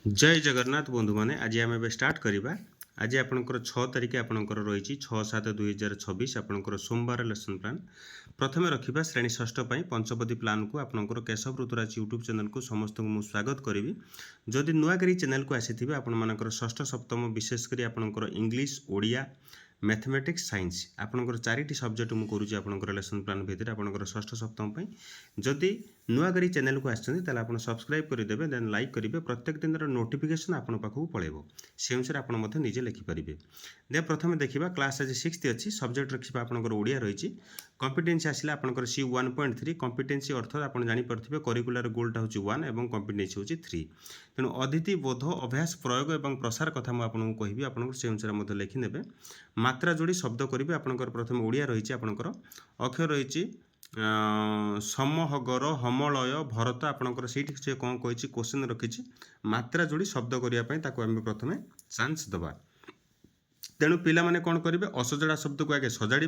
जय जगन्नाथ बंधु मैंने आज आम स्टार्ट करवा। आज आपंकर 6 तारिख आपंकर रही 6/7/2026 आपंकर सोमवार लेसन प्लान प्रथम रखा श्रेणी षष्ठ पंचपदी प्लान को आपंकर केशव ऋतुराज यूट्यूब चैनल को समस्त को स्वागत करी। जदि नुआकरी चैनल को आसी आपर षष्ठ सप्तम विशेषकर आपंकर इंग्लीश ओडिया मैथमेटिक्स साइंस आपंकर 4टी सब्जेक्ट मुझे करुँच आपंकर लेसन प्लान भितर आपंकर षष्ठ सप्तम जदि नुआकरी चैनल को आसते आप सब्सक्राइब करदेवे देन लाइक करेंगे प्रत्येक दिन नोटिफिकेशन आपन पाखक पड़ेब से अनुसार आप निजे लिखिपारे। दे प्रथम देखा क्लास आज 6th अच्छी सब्जेक्ट रखा आपंकर ओडिया रही कॉम्पिटेंसी आसला आपंकर सी 1.3 कॉम्पिटेंसी अर्थ आप जानीपे करिकुलर गोलटा हूँ 1 और कॉम्पिटेंसी हूँ 3 तेणु अदिति बोध अभ्यास प्रयोग और प्रसार कथा मुझे कहि आप से अनुसार लिखिने मात्रा जोड़ी शब्द करेंगे आपंकर प्रथम ओडिया रही आपंकर अक्षर रही समहगर हमलय भरत आपंकर से कौन कही क्वेश्चन रखी मात्रा जोड़ी शब्द करने प्रथम चांस दबा। तेणु पिला माने कौन करेंगे असजड़ा शब्द को आगे सजाड़े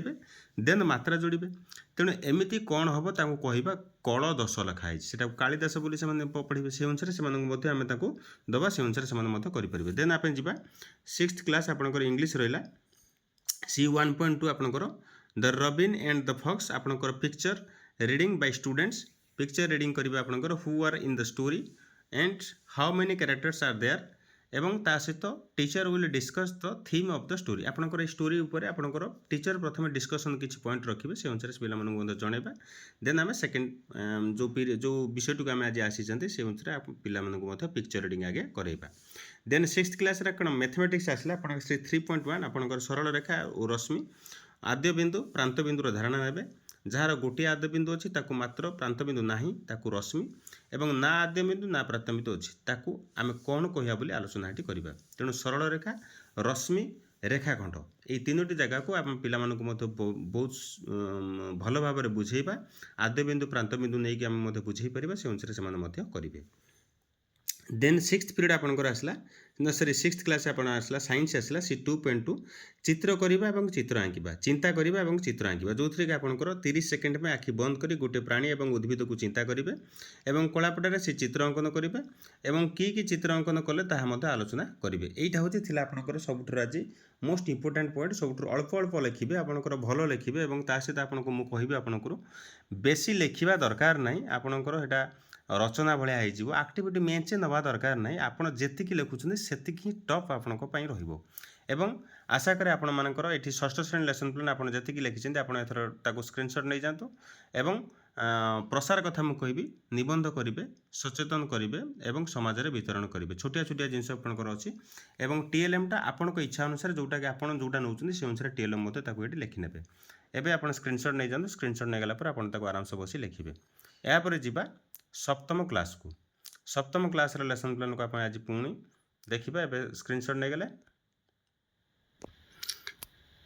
देन मात्रा जोड़े तेणु एमती कौन हम ताको कहवा कल दश लिखाई से कालिदास बोली से पढ़े से अनुसार से आम दबा से अनुसार से करेंगे। देन आप जा 6th क्लास आपंकर इंग्लीश रहा सी 1.2 आपंकर the robin and the fox आपंकर picture reading by students picture reading करेंगे आपंकर who are in the story and how many characters are there एवं ता सहित teacher will discuss the theme of the story आपंकर story उपर आपंकर teacher प्रथम डिस्कसन किसी पॉइंट रखिए से अनुसार पे जनइबा। देन आम सेकेंड जो विषयटी आम आज आसी से अनुसार पे पिक्चर रीडिंग आगे करवा। देन 6th क्लास कौन मैथमेटिक्स आसला 3.1 आपंकर सरल रेखा और रश्मि आद्य बिंदु प्रांत बिंदुर धारणा ने जार गोटे आद्य बिंदु अच्छी मात्र प्रांत बिंदु ना ताकू रश्मि एवं ना आद्य बिंदु ना प्रांत बिंदु अच्छी ताकू आम कौन कहवा बोली आलोचना ये करवा। तेणु सरल रेखा रश्मि रेखाखंड ये 3टी जगह को आम पे बहुत भल भाव में बुझेबा आद्य बिंदु प्रांत बिंदु नहीं आम बुझे पार से अनुसार से करेंगे। देन 6th पीरियड आपंकर आसला सॉरी 6th क्लास आप आसला साइंस आसला सी 2.2 चित्र करवा और चित्र आंकिबा चिंता करवा और चित्र आंकिबा जो थी आपंकर 30 सेकेंड में आखि बंद कर गोटे प्राणी और उद्भिद को चिंता करेंगे और कलापटारे से चित्र अंकन करेंगे और कि चित्र अंकन कले आलोचना करेंगे। यहीटा हूँ आपंकर सबुठ आज मोस्ट इंपोर्टाट पॉइंट सबुठ अल्प अल्प लिखे आपंकर भल लिखे और सहित आपको मुझे कहि आपंकर बेसी लिखा दरकार ना आपंकर यहाँ रचना भाया हो आक्टिविटी मेचे नवा दरकार ना आपड़ जी लिखुं से टप आपंपाई एवं आशा करें आपण मानकर ये षष्ठ श्रेणी लेसन प्लान आप जी लिखिं एथर स्क्रीनशॉट नहीं जातु एवं प्रसार कथा मुझे कहि निबंध करेंगे सचेतन करेंगे और समाज में वितरण करेंगे छोटिया छोटिया जिनस आपंकर अच्छी और टीएलएमटा आपण इच्छा अनुसार जोटा कि आप जोटा नौ से अनुसार टीएलएम ये लिखिने एवं आप स्क्रीनशॉट नहीं जातु स्क्रीनशॉट नहीं गला आप आराम से बस लिखे। यापर जा सप्तम क्लास को सप्तम क्लास लेसन प्लान को आप आज पुणी देखा ए स्क्रीनशॉट नहीं गले।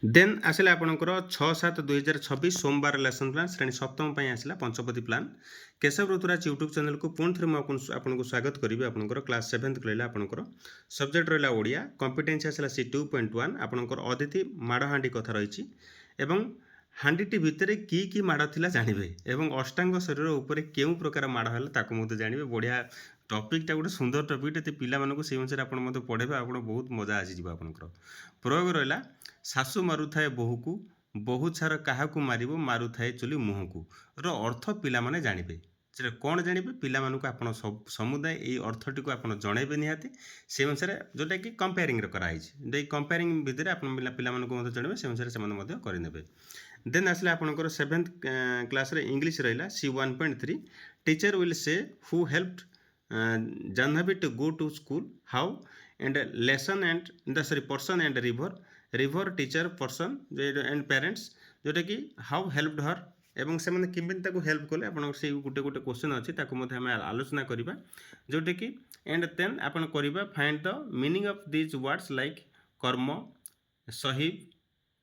देन आसला आपंकर 6/7/2026 सोमवार लेसन प्लान श्रेणी सप्तम आसला पंचपदी plan Keshav Rituraj YouTube channel को पुणी थे आपको स्वागत करी आपंकर क्लास 7th रहा आपंकर सब्जेक्ट रहा ओडिया कॉम्पिटेंसी आसला सी 2.1 आपंकर अदिति माड़हांडी कथा रही हांडीटी भितर कि माड़ था जानवे और अष्टांग शरीर उपर क्यों प्रकार माड़ है जानवे बढ़िया टॉपिकटा गोटे सुंदर टॉपिकटे पिला से अनुसार आप पढ़े आप बहुत मजा आसीज आपंकर प्रयोग रहा सासू मारुए बोहू को बहु छार क्या मारिबो मारुए चुली मुह को अर्थ पिला माने जानवे से कौन जानवे पिला आप समुदाय ये अर्थटी को आप जनइबे निहाती से अनुसार जोटा कि कंपेयरिंग कराई कंपेयरिंग भितर आप पिला जानवे से अनुसार से करेंगे। देन आसला आपंकर 7th क्लास इंग्लीश रहा C 1.3 teacher will say who helped Jahnavi to go to school how and lesson and the sorry person and river teacher person and parents जोटा कि हाउ हेल्प्ड हर एवं से केमी हेल्प कले आप गोटे गोटे क्वेश्चन अच्छी आम आलोचना करवा जोटा कि एंड देन आप find the meaning of this words like कर्म सहीब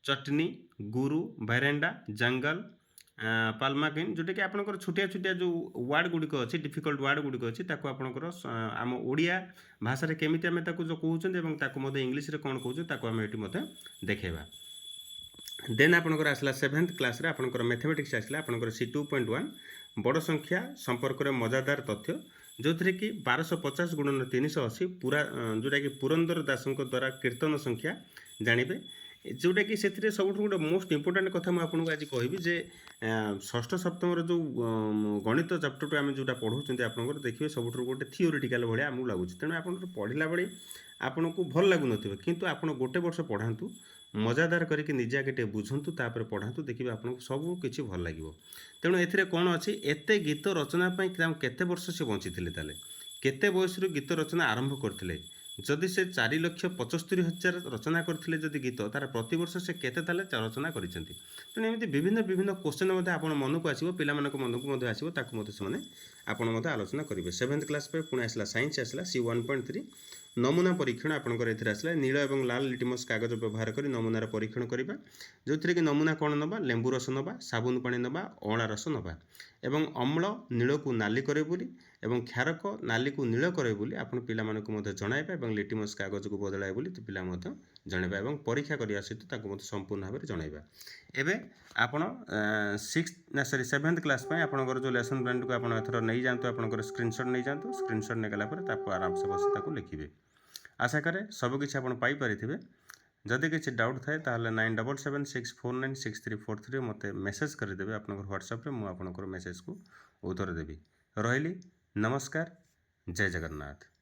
चटनी गुरु भेरेंडा जंगल पाल्माकिन जोटा कि आपंकर छोटिया छोटिया जो वार्ड गुड़िक अच्छी डिफिकल्ट वार्ड गुड़िक अच्छी आपंकर आम ओडिया भाषा केमी आम जो कहते इंग्लीश कौन कहते ये देखा। देन आपंकर आसला 7th क्लास आपंकर मैथमेटिक्स आसला आपंकर सी 2.1 बड़ संख्या संपर्क में मजादार तथ्य जो थे कि 1250 गुणन 380 पूरा जोटा कि पुरंदर दास द्वारा कीर्तन संख्या जानवे जोटा कि से सब गोटे मोस्ट इंपोर्टाट कथा मुझे आज कहबी जे षष्ठ सप्तम जो गणित चैप्टर आम जो पढ़ाऊँ आप देखिए सब गोटे थियोरिटिकल भाया आमको लगुच तेणु आप पढ़ला बेले आपन को भल लगुन किंतु आप गोटे वर्ष पढ़ातु मजादार करके निजे आगे टे बुझंतु तापर पढ़ातु देखिए आपको सब किसी भल लगे तेणु ए कौन अच्छी एत गीत रचना केते वर्ष से बंची ताले केते बयस गीत रचना आरंभ करते जदि से 4,75,000 रचना करते जदि गीत तार प्रति वर्ष से केते ताले रचना कर तेणु एमती विभिन्न विभिन्न क्वेश्चन आप मन को आसो पिला मन को आसो से आप आलोचना करेंगे 7th क्लास पे पुणी आसला साइंस आसला C1.3 नमूना परीक्षण आपंकर एथि आसला नील और लाल लिटमस कागज व्यवहार कर नमूनार परीक्षण करवा जो थी कि नमूना कौन नवा लेंबू रस नवा साबुन पानी नवा अँला रस नवा एवं अम्ल नील को नाली करे बोली एवं क्षारक नाली को नील करे बोली आपण पिला मानकु मध्य जणाइबा एवं लिटमस कागज को बदलाय बोली पिला मध्य जणाइबा एवं परीक्षा करिया सहित ताको मध्य संपूर्ण भाव में जणाइबा एबे आपण 7th क्लास पे आपनकर जो लेसन प्लान को आपण एथर नै जानतो आपनकर स्क्रीनशॉट नै जानतो स्क्रीनशॉट नै गला पर ताको आराम से बसी ताको लिखिबे आशा करे सब किछि आपण पाई परिथिबे जदि किसी डाउट थाए ताहले 9776496343 मते मेसेज करदेवे आपनकर व्हाट्सएप रे मु आपनकर मेसेज को उत्तर देबी रहिली नमस्कार जय जगन्नाथ।